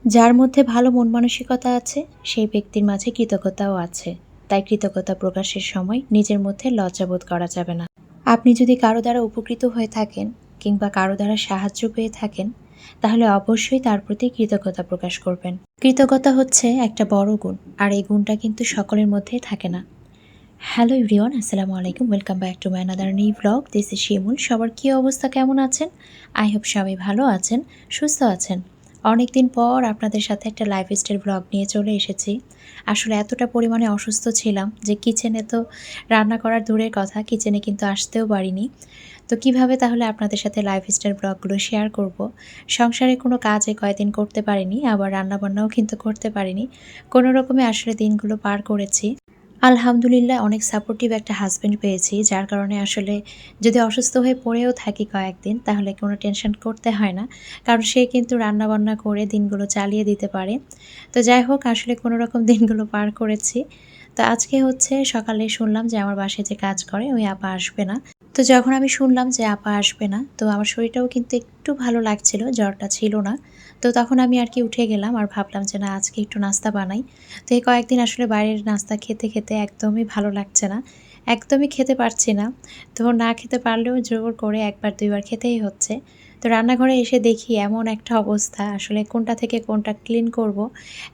যার মধ্যে ভালো মন মানসিকতা আছে সেই ব্যক্তির মাঝে কৃতজ্ঞতাও আছে। তাই কৃতজ্ঞতা প্রকাশের সময় নিজের মধ্যে লজ্জাবোধ করা যাবে না। আপনি যদি কারো দ্বারা উপকৃত হয়ে থাকেন কিংবা কারো দ্বারা সাহায্য পেয়ে থাকেন, তাহলে অবশ্যই তার প্রতি কৃতজ্ঞতা প্রকাশ করবেন। কৃতজ্ঞতা হচ্ছে একটা বড় গুণ, আর এই গুণটা কিন্তু সকলের মধ্যেই থাকে না। হ্যালো এভরিওয়ান, আসসালামু আলাইকুম। Welcome back to my another new vlog. This is Shimul. সবার কী অবস্থা, কেমন আছেন? আই হোপ সবাই ভালো আছেন, সুস্থ আছেন। অনেক দিন পর আপনাদের সাথে একটা লাইফস্টাইল ব্লগ নিয়ে চলে এসেছি। আসলে এতটা পরিমাণে অসুস্থ ছিলাম যে কিচেনে তো রান্না করার দূরের কথা, কিচেনে কিন্তু আসতেও পারিনি। তো কিভাবে তাহলে আপনাদের সাথে লাইফস্টাইল ব্লগগুলো শেয়ার করব? সংসারে কোনো কাজে কয়েকদিন করতে পারিনি, আবার রান্নাবান্নাও কিন্তু করতে পারিনি। কোনো রকমে আসলে দিনগুলো পার করেছি। আলহামদুলিল্লাহ অনেক সাপোর্টিভ একটা হাসব্যান্ড পেয়েছি, যার কারণে আসলে যদি অসুস্থ হয়ে পড়েও থাকি কয়েকদিন, তাহলে কোনো টেনশন করতে হয় না। কারণ সে কিন্তু রান্নাবান্না করে দিনগুলো চালিয়ে দিতে পারে। তো যাই হোক, আসলে কোনো রকম দিনগুলো পার করেছি। তো আজকে হচ্ছে সকালে শুনলাম যে আমার বাসায় যে কাজ করে ওই আপা আসবে না। তো যখন আমি শুনলাম যে আপা আসবে না, তো আমার শরীরটাও কিন্তু একটু ভালো লাগছিল, জ্বরটা ছিল না। তো তখন আমি আর কি উঠে গেলাম আর ভাবলাম যে না, আজকে একটু নাস্তা বানাই। তো এই কয়েকদিন আসলে বাইরের নাস্তা খেতে খেতে একদমই ভালো লাগছে না, একদমই খেতে পারছি না। তো না খেতে পারলেও জোর করে একবার দুইবার খেতেই হচ্ছে। তো রান্নাঘরে এসে দেখি এমন একটা অবস্থা, আসলে কোনটা থেকে কোনটা ক্লিন করব,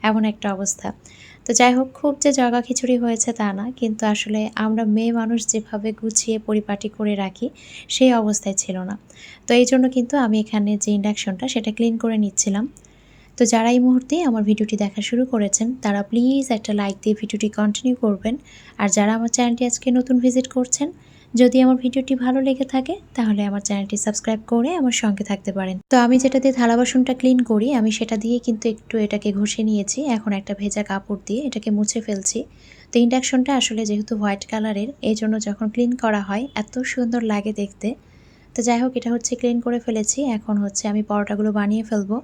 এমন একটা অবস্থা। তো যাই হোক, খুব যে জগা খিচুড়ি হয়েছে তা না, কিন্তু আসলে আমরা মেয়ে মানুষ যেভাবে গুছিয়ে পরিপাটি করে রাখি সেই অবস্থায় ছিল না। তো এই জন্য কিন্তু আমি এখানে যে ইন্ডাকশনটা সেটা ক্লিন করে নিচ্ছিলাম। তো যারা এই মুহূর্তে আমার ভিডিওটি দেখা শুরু করেছেন তারা প্লিজ একটা লাইক দিয়ে ভিডিওটি কন্টিনিউ করবেন। আর যারা আমার চ্যানেলটি আজকে নতুন ভিজিট করছেন, যদি আমার ভিডিওটি ভালো লেগে থাকে তাহলে আমার চ্যানেলটি সাবস্ক্রাইব করে আমার সঙ্গে থাকতে পারেন। তো আমি যেটা দিয়ে থালা বাসনটা ক্লিন করি, আমি সেটা দিয়ে কিন্তু একটু এটাকে ঘষে নিয়েছি। এখন একটা ভেজা কাপড় দিয়ে এটাকে মুছে ফেলছি। তো ইন্ডাকশনটা আসলে যেহেতু হোয়াইট কালারের, এই জন্য যখন ক্লিন করা হয় এত সুন্দর লাগে দেখতে। তো যাই হোক, এটা হচ্ছে ক্লিন করে ফেলেছি। এখন হচ্ছে আমি পরোটাগুলো বানিয়ে ফেলবো।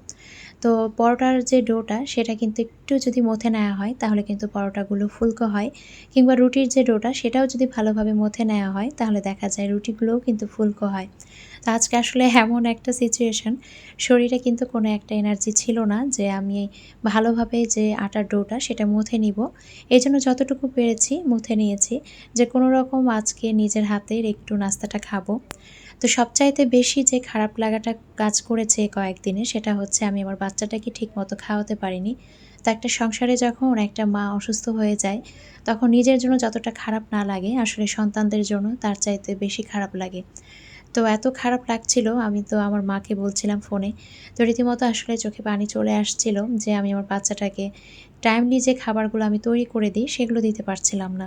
তো পরোটার যে ডোটা সেটা কিন্তু একটু যদি মথে নেওয়া হয় তাহলে কিন্তু পরোটাগুলো ফুলকো হয়, কিংবা রুটির যে ডোটা সেটাও যদি ভালোভাবে মথে নেওয়া হয় তাহলে দেখা যায় রুটিগুলোও কিন্তু ফুলকো হয়। তো আজকে আসলে এমন একটা সিচুয়েশন, শরীরে কিন্তু কোনো একটা এনার্জি ছিল না যে আমি ভালোভাবে যে আটার ডোটা সেটা মথে নিব। এই জন্য যতটুকু পেরেছি মথে নিয়েছি, যে কোনো রকম আজকে নিজের হাতের একটু নাস্তাটা খাবো। তো সবচাইতে বেশি যে খারাপ লাগাটা কাজ করেছে কয়েকদিনে, সেটা হচ্ছে আমি আমার বাচ্চাটাকে ঠিকমতো খাওয়াতে পারিনি। তো একটা সংসারে যখন একটা মা অসুস্থ হয়ে যায়, তখন নিজের জন্য যতটা খারাপ না লাগে, আসলে সন্তানদের জন্য তার চাইতে বেশি খারাপ লাগে। তো এত খারাপ লাগছিল, আমি তো আমার মাকে বলছিলাম ফোনে। তো রীতিমতো আসলে চোখে পানি চলে আসছিল যে আমি আমার বাচ্চাটাকে টাইমলি যে খাবারগুলো আমি তৈরি করে দিই সেগুলো দিতে পারছিলাম না।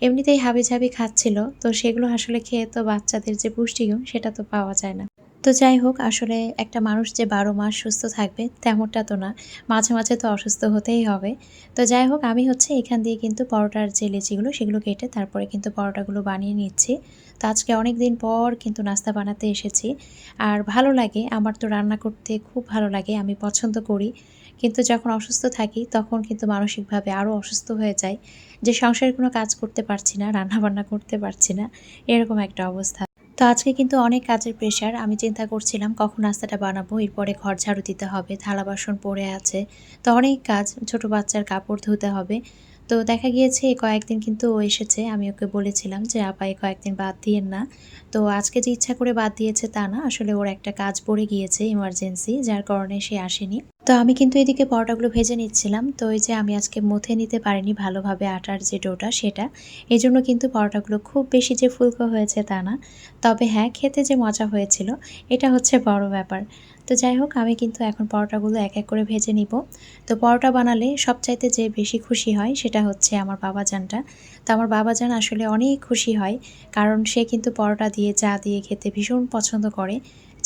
এমনিতেই হাবিজাবি খাচ্ছিল, তো সেগুলো আসলে খেয়ে তো বাচ্চাদের যে পুষ্টিগুণ সেটা তো পাওয়া যায় না। তো যাই হোক, আসলে একটা মানুষ যে ১২ মাস সুস্থ থাকবে তেমনটা তো না, মাঝে মাঝে তো অসুস্থ হতেই হবে। তো যাই হোক, আমি হচ্ছে এখান দিয়ে কিন্তু পরোটার যে লেচিগুলো সেগুলো কেটে তারপরে কিন্তু পরোটাগুলো বানিয়ে নিচ্ছি। তো আজকে অনেক দিন পর কিন্তু নাস্তা বানাতে এসেছি। আর ভালো লাগে, আমার তো রান্না করতে খুব ভালো লাগে, আমি পছন্দ করি। কিন্তু যখন অসুস্থ থাকি তখন কিন্তু মানসিকভাবে আরও অসুস্থ হয়ে যাই, যে সংসারের কোনো কাজ করতে পারছি না, রান্নাবান্না করতে পারছি না, এরকম একটা অবস্থা। তো আজকে কিন্তু অনেক কাজের প্রেশার। আমি চিন্তা করছিলাম কখন নাস্তাটা বানাবো, এরপরে ঘর ঝাড়ু দিতে হবে, থালা বাসন পড়ে আছে। তো অনেক কাজ, ছোট বাচ্চার কাপড় ধুতে হবে। তো দেখা গিয়েছে এই কয়েকদিন কিন্তু ও এসেছে, আমি ওকে বলেছিলাম যে আপা এই কয়েকদিন বাদ দিয়েন না। তো আজকে যে ইচ্ছা করে বাদ দিয়েছে তা না, আসলে ওর একটা কাজ পড়ে গিয়েছে ইমার্জেন্সি, যার কারণে সে আসেনি। তো আমি কিন্তু এদিকে পরোটাগুলো ভেজে নিচ্ছিলাম। তো এই যে আমি আজকে মথে নিতে পারিনি ভালোভাবে আটার যে ডোটা সেটা, এই জন্য কিন্তু পরোটাগুলো খুব বেশি যে ফুলকো হয়েছে তা না। তবে হ্যাঁ, খেতে যে মজা হয়েছিল এটা হচ্ছে বড় ব্যাপার। তো যাই হোক, আমি কিন্তু এখন পরোটাগুলো এক এক করে ভেজে নিব। তো পরোটা বানালে সবচাইতে যে বেশি খুশি হয় সেটা হচ্ছে আমার বাবাজানটা। তো আমার বাবাজান আসলে অনেক খুশি হয়, কারণ সে কিন্তু পরোটা দিয়ে চা দিয়ে খেতে ভীষণ পছন্দ করে।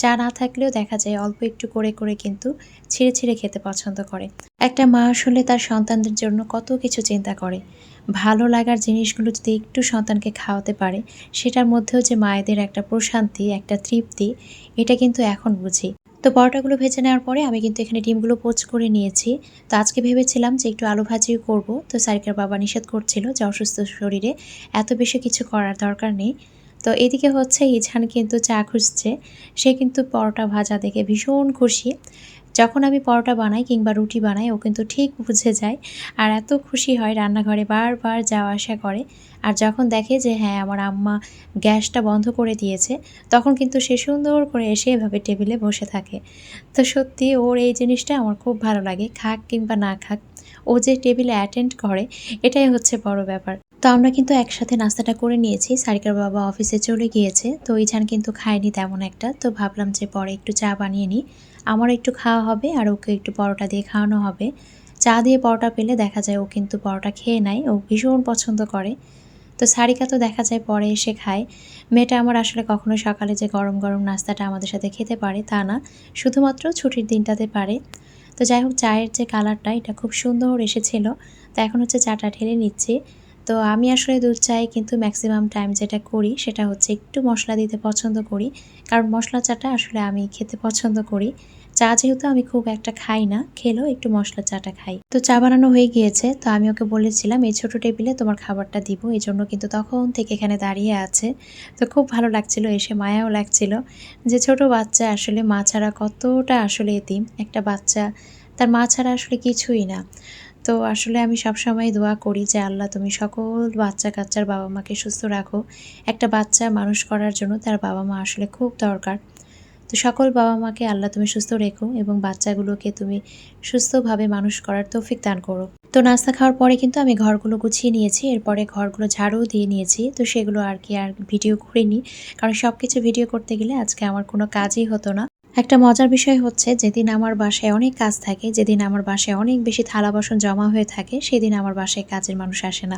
চা না থাকলেও দেখা যায় অল্প একটু করে করে কিন্তু ছিঁড়ে ছিঁড়ে খেতে পছন্দ করে। একটা মা আসলে তার সন্তানদের জন্য কত কিছু চিন্তা করে। ভালো লাগার জিনিসগুলো যদি একটু সন্তানকে খাওয়াতে পারে, সেটার মধ্যেও যে মায়েদের একটা প্রশান্তি, একটা তৃপ্তি, এটা কিন্তু এখন বুঝি। তো পরোটাগুলো ভেজে নেওয়ার পরে আমি কিন্তু এখানে ডিমগুলো পোচ করে নিয়েছি। তো আজকে ভেবেছিলাম যে একটু আলু ভাজিও করব। তো সারিকার বাবা নিষেধ করছিল যে অসুস্থ শরীরে এত বেশি কিছু করার দরকার নেই। তো এদিকে হচ্ছে ইছান কিন্তু চা খুঁজছে। সে কিন্তু পরোটা ভাজা দেখে ভীষণ খুশি। যখন আমি পরোটা বানাই কিংবা রুটি বানাই ও কিন্তু ঠিক বুঝে যায় আর এত খুশি হয়, রান্নাঘরে বারবার যাওয়া আসা করে। আর যখন দেখে যে হ্যাঁ আমার আম্মা গ্যাসটা বন্ধ করে দিয়েছে, তখন কিন্তু সে সুন্দর করে এসে এভাবে টেবিলে বসে থাকে। তো সত্যি ওর এই জিনিসটা আমার খুব ভালো লাগে, খাক কিংবা না খাক ও যে টেবিলে অ্যাটেন্ড করে এটাই হচ্ছে বড় ব্যাপার। তো আমরা কিন্তু একসাথে নাস্তাটা করে নিয়েছি। সারিকার বাবা অফিসে চলে গিয়েছে, তো ইছান কিন্তু খায়নি তেমন একটা। তো ভাবলাম যে পরে একটু চা বানিয়ে নিই, আমার একটু খাওয়া হবে আর ওকে একটু পরোটা দিয়ে খাওয়ানো হবে। চা দিয়ে পরোটা পেলে দেখা যায় ও কিন্তু পরোটা খেয়ে নেয়, ও ভীষণ পছন্দ করে। তো সারিকা তো দেখা যায় পরে এসে খায়। মেয়েটা আমার আসলে কখনো সকালে যে গরম গরম নাস্তাটা আমাদের সাথে খেতে পারে তা না, শুধুমাত্র ছুটির দিনটাতে পারে। তো যাই হোক, চায়ের যে কালারটা এটা খুব সুন্দর এসেছিল। তো এখন হচ্ছে চাটা ঢেলে নিচ্ছি। তো আমি আসলে দুধ চায়ে কিন্তু ম্যাক্সিমাম টাইম যেটা করি সেটা হচ্ছে একটু মশলা দিতে পছন্দ করি, কারণ মশলা চাটা আসলে আমি খেতে পছন্দ করি। চা যেহেতু আমি খুব একটা খাই না, খেলেও একটু মশলা চাটা খাই। তো চা বানানো হয়ে গিয়েছে, তো আমি ওকে বলেছিলাম এই ছোট টেবিলে তোমার খাবারটা দিব, এই জন্য কিন্তু তখন থেকে এখানে দাঁড়িয়ে আছে। তো খুব ভালো লাগছিল, এসে মায়াও লাগছিল যে ছোট বাচ্চা আসলে মা ছাড়া কতটা আসলে এতিম একটা বাচ্চা, তার মা ছাড়া আসলে কিছুই না। তো আসলে আমি সবসময় দোয়া করি যে আল্লাহ তুমি সকল বাচ্চা কাচ্চার বাবা মাকে সুস্থ রাখো। একটা বাচ্চা মানুষ করার জন্য তার বাবা মা আসলে খুব দরকার। তো সকল বাবা মাকে আল্লাহ তুমি সুস্থ রেখো এবং বাচ্চাগুলোকে তুমি সুস্থভাবে মানুষ করার তৌফিক দান করো। তো নাস্তা খাওয়ার পরে কিন্তু আমি ঘরগুলো গুছিয়ে নিয়েছি, এরপরে ঘরগুলো ঝাড়ুও দিয়ে নিয়েছি। তো সেগুলো আর কি আর ভিডিও করিনি, কারণ সব কিছু ভিডিও করতে গেলে আজকে আমার কোনো কাজই হতো না। একটা মজার বিষয় হচ্ছে, যেদিন আমার বাসায় অনেক কাজ থাকে, যেদিন আমার বাসায় অনেক বেশি থালা বাসন জমা হয়ে থাকে, সেদিন আমার বাসায় কাজের মানুষ আসে না।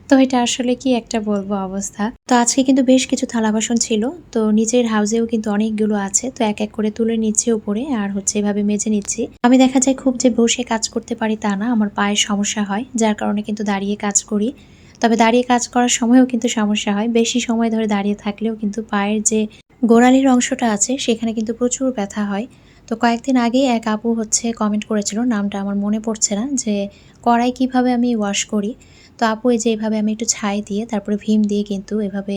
তো এটা আসলে কি একটা বলবো অবস্থা। তো আজকে কিন্তু বেশ কিছু থালা বাসন ছিল, তো নিজের হাউসেও কিন্তু অনেকগুলো আছে, তো এক এক করে তুলে নিচ্ছি উপরে আর হচ্ছে এভাবে মেজে নিচ্ছি। আমি দেখা যায় খুব যে বসে কাজ করতে পারি তা না, আমার পায়ের সমস্যা হয়, যার কারণে কিন্তু দাঁড়িয়ে কাজ করি। তবে দাঁড়িয়ে কাজ করার সময়ও কিন্তু সমস্যা হয়, বেশি সময় ধরে দাঁড়িয়ে থাকলেও কিন্তু পায়ের যে গোড়ালির অংশটা আছে সেখানে কিন্তু প্রচুর ব্যথা হয়। তো কয়েকদিন আগেই এক আপু হচ্ছে কমেন্ট করেছিল, নামটা আমার মনে পড়ছে না, যে কড়াই কিভাবে আমি ওয়াশ করি। তো আপু এই যে এইভাবে আমি একটু ছাই দিয়ে তারপরে ভীম দিয়ে কিন্তু এভাবে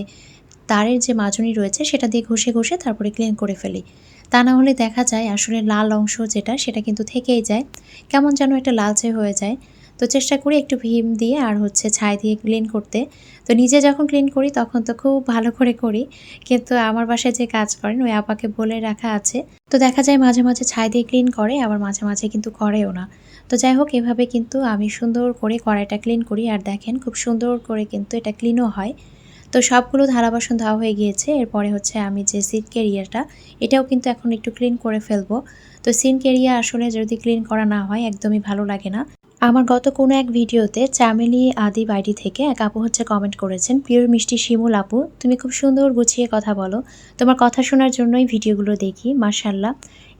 তারের যে মাজনি রয়েছে সেটা দিয়ে ঘষে ঘষে তারপরে ক্লিন করে ফেলি। তা না হলে দেখা যায় আসলে লাল অংশ যেটা সেটা কিন্তু থেকেই যায়, কেমন যেন একটা লালচে হয়ে যায়। তো চেষ্টা করি একটু ভীম দিয়ে আর হচ্ছে ছাই দিয়ে ক্লিন করতে। তো নিজে যখন ক্লিন করি তখন তো খুব ভালো করে করি, কিন্তু আমার বাসায় যে কাজ করেন ওই আপাকে বলে রাখা আছে, তো দেখা যায় মাঝে মাঝে ছাই দিয়ে ক্লিন করে, আবার মাঝে মাঝে কিন্তু করেও না। তো যাই হোক, এভাবে কিন্তু আমি সুন্দর করে কড়াইটা ক্লিন করি আর দেখেন খুব সুন্দর করে কিন্তু এটা ক্লিনও হয়। তো সবগুলো থালা বাসন ধোয়া হয়ে গিয়েছে, এরপরে হচ্ছে আমি যে সিঙ্ক এরিয়াটা এটাও কিন্তু এখন একটু ক্লিন করে ফেলবো। তো সিঙ্ক এরিয়া আসলে যদি ক্লিন করা না হয় একদমই ভালো লাগে না। আমার গত কোনো এক ভিডিওতে চামেলি আদি আইডি থেকে এক আপু হচ্ছে কমেন্ট করেছেন, পিওর মিষ্টি শিমুল আপু তুমি খুব সুন্দর গুছিয়ে কথা বলো, তোমার কথা শোনার জন্যই ভিডিওগুলো দেখি, মাশাল্লাহ।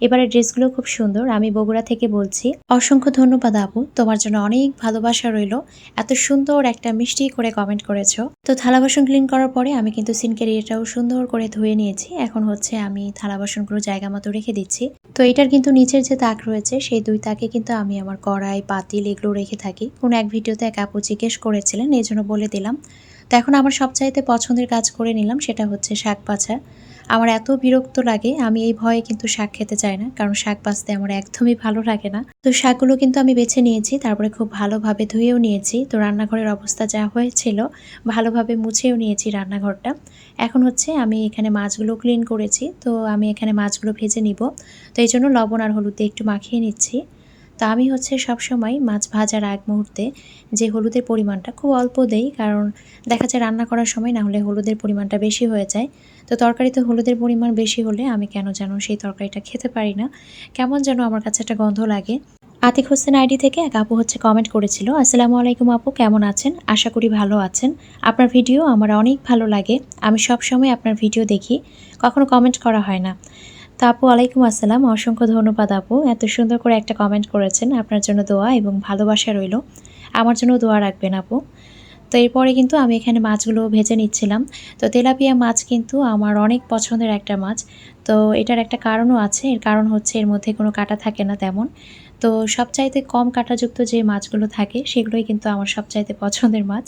এবারে ড্রেসগুলো খুব সুন্দর, আমি বগুড়া থেকে বলছি। অসংখ্য ধন্যবাদ আপু, তোমার জন্য অনেক ভালোবাসা রইল, এত সুন্দর একটা মিষ্টি করে কমেন্ট করেছো। তো থালা বাসন ক্লিন করার পরে আমি কিন্তু সিনকের এটাও সুন্দর করে ধুয়ে নিয়েছি, এখন হচ্ছে আমি থালা বাসনগুলো জায়গা মতো রেখে দিচ্ছি। তো এটার কিন্তু নিচের যে তাক রয়েছে সেই দুই তাকে কিন্তু আমি আমার কড়াই পাতিল এগুলো রেখে থাকি। কোনো এক ভিডিওতে এক আপু জিজ্ঞেস করেছিলেন, এই জন্য বলে দিলাম। তো এখন আমার সবচাইতে পছন্দের কাজ করে নিলাম, সেটা হচ্ছে শাক বাছা। আমার এত বিরক্ত লাগে, আমি এই ভয়ে কিন্তু শাক খেতে চাই না, কারণ শাক বাছতে আমার একদমই ভালো লাগে না। তো শাকগুলো কিন্তু আমি বেছে নিয়েছি, তারপরে খুব ভালোভাবে ধুয়েও নিয়েছি। তো রান্নাঘরের অবস্থা যা হয়েছিল, ভালোভাবে মুছেও নিয়েছি রান্নাঘরটা। এখন হচ্ছে আমি এখানে মাছগুলো ক্লিন করেছি, তো আমি এখানে মাছগুলো ভেজে নিব। তো এই জন্য লবণ আর হলুদ দিয়ে একটু মাখিয়ে নিচ্ছি। তো আমি হচ্ছে সবসময় মাছ ভাজার আগ মুহূর্তে যে হলুদের পরিমাণটা খুব অল্প দেই, কারণ দেখা যায় রান্না করার সময় না হলে হলুদের পরিমাণটা বেশি হয়ে যায়। তো তরকারিতে হলুদের পরিমাণ বেশি হলে আমি কেন যেন সেই তরকারিটা খেতে পারি না, কেমন যেন আমার কাছে একটা গন্ধ লাগে। আতিক হোসেন আইডি থেকে এক আপু হচ্ছে কমেন্ট করেছিল, আসসালামু আলাইকুম আপু, কেমন আছেন? আশা করি ভালো আছেন। আপনার ভিডিও আমার অনেক ভালো লাগে, আমি সব সময় আপনার ভিডিও দেখি, কখনো কমেন্ট করা হয় না। তো আপু ওয়ালাইকুম আসসালাম, অসংখ্য ধন্যবাদ আপু, এত সুন্দর করে একটা কমেন্ট করেছেন, আপনার জন্য দোয়া এবং ভালোবাসা রইল, আমার জন্য দোয়া রাখবেন আপু। তো এরপরে কিন্তু আমি এখানে মাছগুলো ভেজে নিচ্ছিলাম। তো তেলাপিয়া মাছ কিন্তু আমার অনেক পছন্দের একটা মাছ। তো এটার একটা কারণও আছে, এর কারণ হচ্ছে এর মধ্যে কোনো কাঁটা থাকে না তেমন। তো সবচাইতে কম কাঁটাযুক্ত যে মাছগুলো থাকে সেগুলোই কিন্তু আমার সবচাইতে পছন্দের মাছ।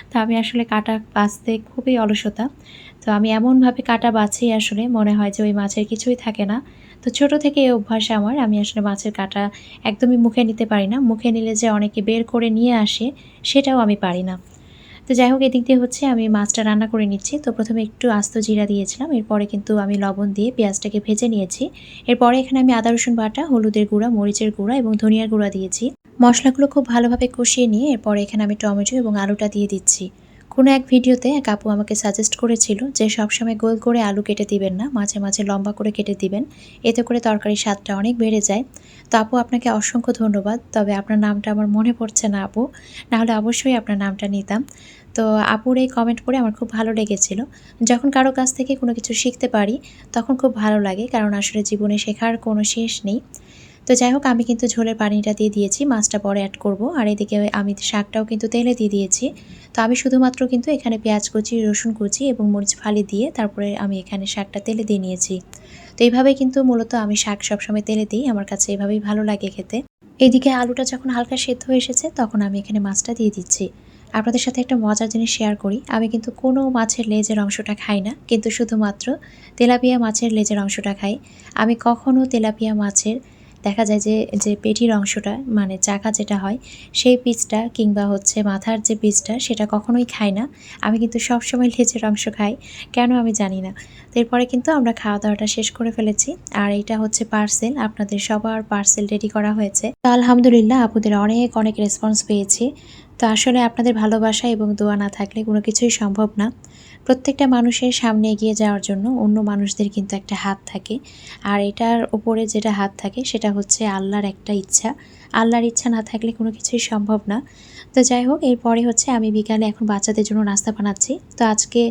তো আমি আসলে কাঁটা বাছতে খুবই অলসতা, তো আমি এমনভাবে কাঁটা বাছি আসলে মনে হয় যে ওই মাছের কিছুই থাকে না। তো ছোট থেকে এই অভ্যাস আমার। আমি আসলে মাছের কাঁটা একদমই মুখে নিতে পারি না। মুখে নিলে যে অনেকে বের করে নিয়ে আসে, সেটাও আমি পারি না। তো যাই হোক, এদিক দিয়ে হচ্ছে আমি মাছটা রান্না করে নিচ্ছি। তো প্রথমে একটু আস্ত জিরা দিয়েছিলাম। এরপরে কিন্তু আমি লবণ দিয়ে পেঁয়াজটাকে ভেজে নিয়েছি। এরপরে এখানে আমি আদা রসুন বাটা, হলুদের গুঁড়া, মরিচের গুঁড়া এবং ধনিয়ার গুঁড়া দিয়েছি। মসলাগুলো খুব ভালোভাবে কষিয়ে নিয়ে এরপরে এখানে আমি টমেটো এবং আলুটা দিয়ে দিচ্ছি। কোনো এক ভিডিওতে এক আপু আমাকে সাজেস্ট করেছিল যে সবসময় গোল করে আলু কেটে দিবেন না, মাঝে মাঝে লম্বা করে কেটে দিবেন। এতে করে তরকারির স্বাদটা অনেক বেড়ে যায়। তো আপু, আপনাকে অসংখ্য ধন্যবাদ। তবে আপনার নামটা আমার মনে পড়ছে না আপু, নাহলে অবশ্যই আপনার নামটা নিতাম। তো আপুর এই কমেন্ট পড়ে আমার খুব ভালো লেগেছিল। যখন কারো কাছ থেকে কোনো কিছু শিখতে পারি তখন খুব ভালো লাগে, কারণ আসলে জীবনে শেখার কোনো শেষ নেই। তো যাই হোক, আমি কিন্তু ঝোলের পানিটা দিয়ে দিয়েছি, মাছটা পরে অ্যাড করব। আর এদিকে আমি শাকটাও কিন্তু তেলে দিয়ে দিয়েছি। তো আমি শুধুমাত্র কিন্তু এখানে পেঁয়াজ কুচি, রসুন কুচি এবং মরিচ ফালি দিয়ে তারপরে আমি এখানে শাকটা তেলে দিয়ে নিয়েছি। তো এইভাবেই কিন্তু মূলত আমি শাক সবসময় তেলে দিই, আমার কাছে এভাবেই ভালো লাগে খেতে। এদিকে আলুটা যখন হালকা সেদ্ধ হয়ে এসেছে তখন আমি এখানে মাছটা দিয়ে দিচ্ছি। আপনাদের সাথে একটা মজার জিনিস শেয়ার করি, আমি কিন্তু কোনো মাছের লেজের অংশটা খাই না, কিন্তু শুধুমাত্র তেলাপিয়া মাছের লেজের অংশটা খাই। আমি কখনও তেলাপিয়া মাছের দেখা যায় যে যে পেটির অংশটা মানে চাকা যেটা হয় সেই পিসটা কিংবা হচ্ছে মাথার যে পিসটা সেটা কখনোই খাই না। আমি কিন্তু সবসময় লেজের অংশ খাই, কেন আমি জানি না। তো এরপরে কিন্তু আমরা খাওয়া দাওয়াটা শেষ করে ফেলেছি। আর এটা হচ্ছে পার্সেল, আপনাদের সবার পার্সেল রেডি করা হয়েছে। তো আলহামদুলিল্লাহ, আপুদের অনেক অনেক রেসপন্স পেয়েছি। তো আসলে আপনাদের ভালোবাসা এবং দোয়া না থাকলে কোনো কিছুই সম্ভব না। প্রত্যেকটা মানুষের সামনে এগিয়ে যাওয়ার জন্য অন্য মানুষদের কিন্তু একটা হাত থাকে, আর এটার উপরে যেটা হাত থাকে সেটা হচ্ছে আল্লাহর একটা ইচ্ছা। আল্লাহর ইচ্ছা না থাকলে কোনো কিছুই সম্ভব না। তো যাই হোক, এরপরে হচ্ছে আমি বিকালে এখন বাচ্চাদের জন্য নাস্তা বানাচ্ছি। তো আজকে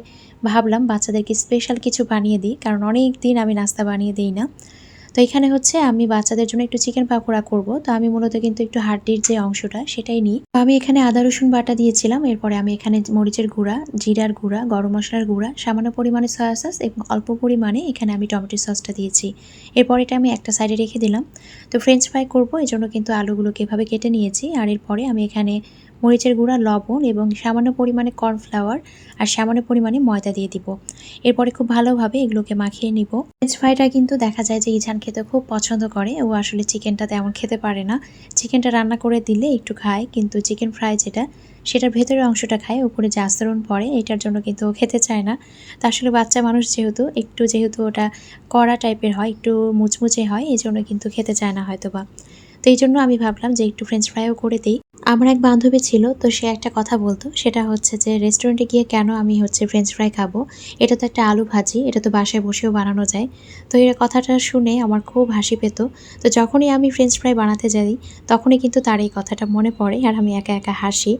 ভাবলাম বাচ্চাদেরকে স্পেশাল কিছু বানিয়ে দিই, কারণ অনেক দিন আমি নাস্তা বানিয়ে দিই না। তো এখানে হচ্ছে আমি বাচ্চাদের জন্য একটু চিকেন পাকোড়া করব। তো আমি মূলত কিন্তু একটু হাড্ডির যে অংশটা সেটাই নিই। তো আমি এখানে আদা রসুন বাটা দিয়েছিলাম। এরপরে আমি এখানে মরিচের গুঁড়া, জিরার গুঁড়া, গরম মশলার গুঁড়া, সামান্য পরিমাণে সয়া সস এবং অল্প পরিমাণে এখানে আমি টমেটো সসটা দিয়েছি। এরপর এটা আমি একটা সাইডে রেখে দিলাম। তো ফ্রেঞ্চ ফ্রাই করব, এজন্য কিন্তু আলুগুলোকে এভাবে কেটে নিয়েছি। আর এরপরে আমি এখানে মরিচের গুঁড়া, লবণ এবং সামান্য পরিমাণে কর্নফ্লাওয়ার আর সামান্য পরিমাণে ময়দা দিয়ে দিব। এরপরে খুব ভালোভাবে এগুলোকে মাখিয়ে নিব। ফ্রেঞ্চ ফ্রাইটা কিন্তু দেখা যায় যে ইজান খেতে খুব পছন্দ করে, ও আসলে চিকেনটা তেমন খেতে পারে না। চিকেনটা রান্না করে দিলে একটু খায়, কিন্তু চিকেন ফ্রাই যেটা সেটার ভেতরের অংশটা খায়, উপরে যে আস্তরণ পড়ে এটার জন্য কিন্তু ও খেতে চায় না। তা আসলে বাচ্চা মানুষ যেহেতু ওটা কড়া টাইপের হয়, একটু মুচমুচে হয়, এই জন্য কিন্তু খেতে চায় না হয়তোবা। তো এই জন্য আমি ভাবলাম যে একটু ফ্রেঞ্চ ফ্রাইও করে দিই। আমার এক বান্ধবী ছিল, তো সে একটা কথা বলতো, সেটা হচ্ছে যে রেস্টুরেন্টে গিয়ে কেন আমি হচ্ছে ফ্রেঞ্চ ফ্রাই খাবো, এটা তো একটা আলু ভাজি, এটা তো বাসায় বসেও বানানো যায়। তো এই কথাটা শুনে আমার খুব হাসি পেত। তো যখনই আমি ফ্রেঞ্চ ফ্রাই বানাতে যাই তখনই কিন্তু তার এই কথাটা মনে পড়ে, আর আমি একা একা হাসি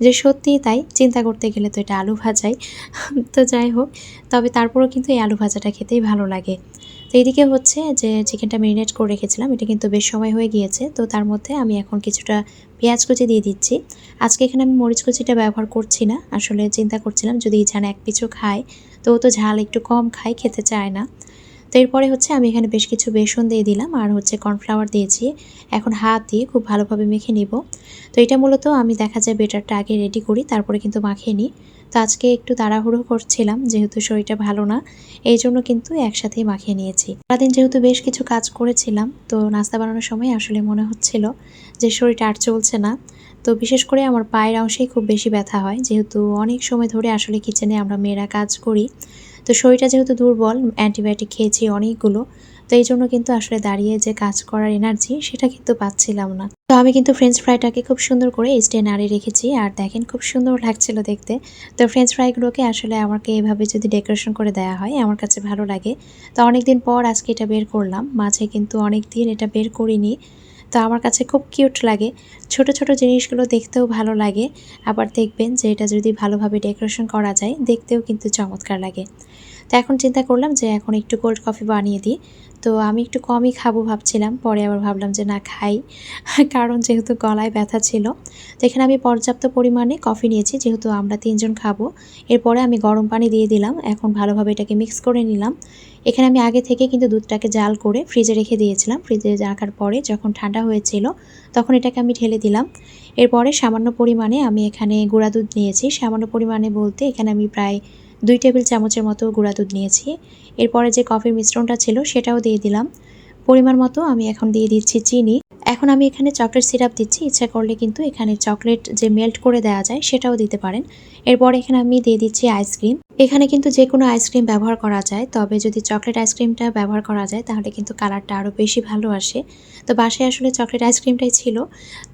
যে সত্যিই তাই, চিন্তা করতে গেলে তো এটা আলু ভাজাই। তো যাই হোক, তবে তারপরেও কিন্তু এই আলু ভাজাটা খেতেই ভালো লাগে। তো এইদিকে হচ্ছে যে চিকেনটা ম্যারিনেট করে রেখেছিলাম, এটা কিন্তু বেশ সময় হয়ে গিয়েছে। তো তার মধ্যে আমি এখন কিছুটা পেঁয়াজ কুচি দিয়ে দিচ্ছি। আজকে এখানে আমি মরিচ কুচিটা ব্যবহার করছি না, আসলে চিন্তা করছিলাম যদি ইছানা এক পিছু খায় তো ও তো ঝাল একটু কম খায়, খেতে চায় না। তো এরপরে হচ্ছে আমি এখানে বেশ কিছু বেসন দিয়ে দিলাম আর হচ্ছে কর্নফ্লাওয়ার দিয়েছি। এখন হাত দিয়ে খুব ভালোভাবে মেখে নিব। তো এটা মূলত আমি দেখা যায় বেটারটা আগে রেডি করি, তারপরে কিন্তু মাখিয়ে নিই। তো আজকে একটু তাড়াহুড়ো করছিলাম, যেহেতু শরীরটা ভালো না, এই জন্য কিন্তু একসাথেই মাখিয়ে নিয়েছি। সারাদিন যেহেতু বেশ কিছু কাজ করেছিলাম, তো নাস্তা বানানোর সময় আসলে মনে হচ্ছিল যে শরীরটা আর চলছে না। তো বিশেষ করে আমার পায়ের অংশেই খুব বেশি ব্যথা হয়, যেহেতু অনেক সময় ধরে আসলে কিচেনে আমরা মেয়েরা কাজ করি। তো শরীরটা যেহেতু দুর্বল, অ্যান্টিবায়োটিক খেয়েছি অনেকগুলো, তো এই জন্য কিন্তু আসলে দাঁড়িয়ে যে কাজ করার এনার্জি সেটা কিন্তু পাচ্ছিলাম না। তো আমি কিন্তু ফ্রেঞ্চ ফ্রাইটাকে খুব সুন্দর করে স্টে নাড়িয়ে রেখেছি, আর দেখেন খুব সুন্দর লাগছিল দেখতে। তো ফ্রেঞ্চ ফ্রাইগুলোকে আসলে আমাকে এভাবে যদি ডেকোরেশন করে দেওয়া হয় আমার কাছে ভালো লাগে। তো অনেকদিন পর আজকে এটা বের করলাম, মাঝে কিন্তু অনেক দিন এটা বের করিনি। তো আমার কাছে খুব কিউট লাগে, ছোট ছোট জিনিসগুলো দেখতেও ভালো লাগে। আবার দেখবেন যে এটা যদি ভালোভাবে ডেকোরেশন করা যায় দেখতেও কিন্তু চমৎকার লাগে। তো এখন চিন্তা করলাম যে এখন একটু কোল্ড কফি বানিয়ে দিই। তো আমি একটু কমই খাবো ভাবছিলাম, পরে আবার ভাবলাম যে না, খাই, কারণ যেহেতু গলায় ব্যথা ছিল। তো এখানে আমি পর্যাপ্ত পরিমাণে কফি নিয়েছি, যেহেতু আমরা 3 জন খাবো। এরপরে আমি গরম পানি দিয়ে দিলাম, এখন ভালোভাবে এটাকে মিক্স করে নিলাম। এখানে আমি আগে থেকে কিন্তু দুধটাকে জাল করে ফ্রিজে রেখে দিয়েছিলাম। ফ্রিজে রাখার পরে যখন ঠান্ডা হয়েছিল তখন এটাকে আমি ঢেলে দিলাম। এরপরে সামান্য পরিমাণে আমি এখানে গুঁড়া দুধ নিয়েছি, সামান্য পরিমাণে বলতে এখানে আমি প্রায় 2 টেবিল চামচের মতো গুঁড়া দুধ নিয়েছি। এরপরে যে কফির মিশ্রণটা ছিল সেটাও দিয়ে দিলাম। পরিমাণ মতো আমি এখন দিয়ে দিচ্ছি চিনি। এখন আমি এখানে চকলেট সিরাপ দিচ্ছি। ইচ্ছা করলে কিন্তু এখানে চকলেট যে মেল্ট করে দেওয়া যায় সেটাও দিতে পারেন। এরপর এখানে আমি দিয়ে দিচ্ছি আইসক্রিম। এখানে কিন্তু যে কোনো আইসক্রিম ব্যবহার করা যায়, তবে যদি চকলেট আইসক্রিমটা ব্যবহার করা যায় তাহলে কিন্তু কালারটা আরও বেশি ভালো আসে। তো বাসায় আসলে চকলেট আইসক্রিমটাই ছিল,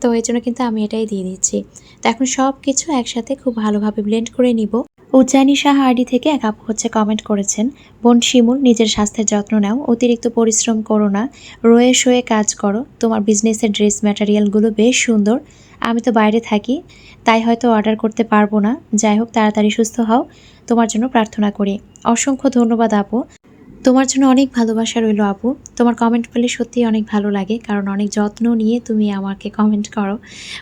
তো এই জন্য কিন্তু আমি এটাই দিয়ে দিচ্ছি। তো এখন সব কিছু একসাথে খুব ভালোভাবে ব্লেন্ড করে নিব। উজ্জানি সাহা আইডি থেকে এক আপু কমেন্ট করেছেন, বোন শিমুল, নিজের স্বাস্থ্যের যত্ন নাও, অতিরিক্ত পরিশ্রম করো না, রয়ে শয়ে কাজ করো, তোমার বিজনেসের ড্রেস ম্যাটেরিয়ালগুলো বেশ সুন্দর। আমি তো বাইরে থাকি, তাই হয়তো অর্ডার করতে পারবো না। যাই হোক, তাড়াতাড়ি সুস্থ হও, তোমার জন্য প্রার্থনা করি। অসংখ্য ধন্যবাদ আপু, তোমার জন্য অনেক ভালোবাসা রইল আপু। তোমার কমেন্ট পেলে সত্যিই অনেক ভালো লাগে, কারণ অনেক যত্ন নিয়ে তুমি আমাকে কমেন্ট করো।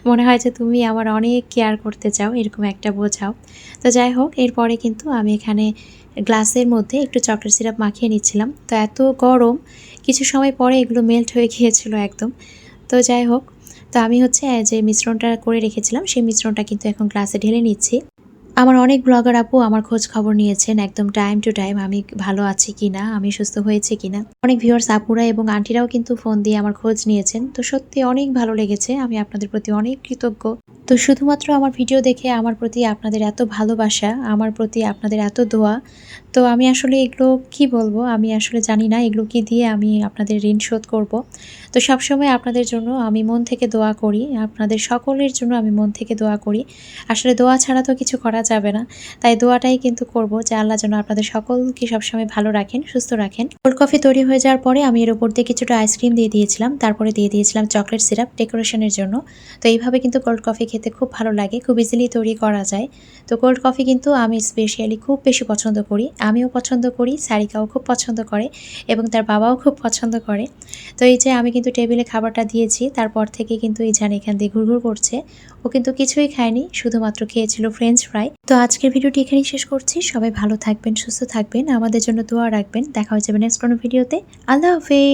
মনে হয় যে তুমি আমার অনেক কেয়ার করতে চাও, এরকম একটা বোঝাও। তো যাই হোক, এরপরে কিন্তু আমি এখানে গ্লাসের মধ্যে একটু চকলেট সিরাপ মাখিয়ে নিচ্ছিলাম। তো এত গরম, কিছু সময় পরে এগুলো মেল্ট হয়ে গিয়েছিল একদম। তো যাই হোক, তো আমি যে মিশ্রণটা করে রেখেছিলাম সেই মিশ্রণটা কিন্তু এখন গ্লাসে ঢেলে নিচ্ছি। আমার অনেক ব্লগার আপু আমার খোঁজ খবর নিয়েছেন একদম টাইম টু টাইম, আমি ভালো আছি কিনা, আমি সুস্থ হয়েছে কিনা। অনেক ভিউয়ার্স আপুরা এবং আন্টিরাও কিন্তু ফোন দিয়ে আমার খোঁজ নিয়েছেন। তো সত্যি অনেক ভালো লেগেছে, আমি আপনাদের প্রতি অনেক কৃতজ্ঞ। তো শুধুমাত্র আমার ভিডিও দেখে আমার প্রতি আপনাদের এত ভালোবাসা, আমার প্রতি আপনাদের এত দোয়া, তো আমি আসলে এগুলো কি বলবো, আমি আসলে জানি না এগুলো কি দিয়ে আমি আপনাদের ঋণ শোধ করব। তো সবসময় আপনাদের জন্য আমি মন থেকে দোয়া করি, আপনাদের সকলের জন্য আমি মন থেকে দোয়া করি। আসলে দোয়া ছাড়া তো কিছু করা যাবে না, তাই দোয়াটাই কিন্তু করব যে আল্লাহ যেন আপনাদের সকলকে সবসময় ভালো রাখেন, সুস্থ রাখেন। কোল্ড কফি তৈরি হয়ে যাওয়ার পরে আমি এর উপর দিয়ে কিছুটা আইসক্রিম দিয়ে দিয়েছিলাম, তারপরে দিয়ে দিয়েছিলাম চকলেট সিরাপ ডেকোরেশনের জন্য। তো এইভাবে কিন্তু কোল্ড কফি খেতে খুব ভালো লাগে, খুব ইজিলি তৈরি করা যায়। তো কোল্ড কফি কিন্তু আমি স্পেশালি খুব বেশি পছন্দ করি, আমিও পছন্দ করি, সারিকাও খুব পছন্দ করে এবং তার বাবাও খুব পছন্দ করে। তো এই যে আমি কিন্তু টেবিলে খাবারটা দিয়েছি, তারপর থেকে কিন্তু এই জান এখান দিয়ে ঘুরঘুর করছে। ও কিন্তু কিছুই খায়নি, শুধুমাত্র খেয়েছিল ফ্রেঞ্চ ফ্রাই। তো আজকের ভিডিওটি এখানেই শেষ করছি। সবাই ভালো থাকবেন, সুস্থ থাকবেন, আমাদের জন্য দোয়া রাখবেন। দেখা হয়ে যাবে নেক্সট কোনো ভিডিওতে। আল্লাহ হাফেজ।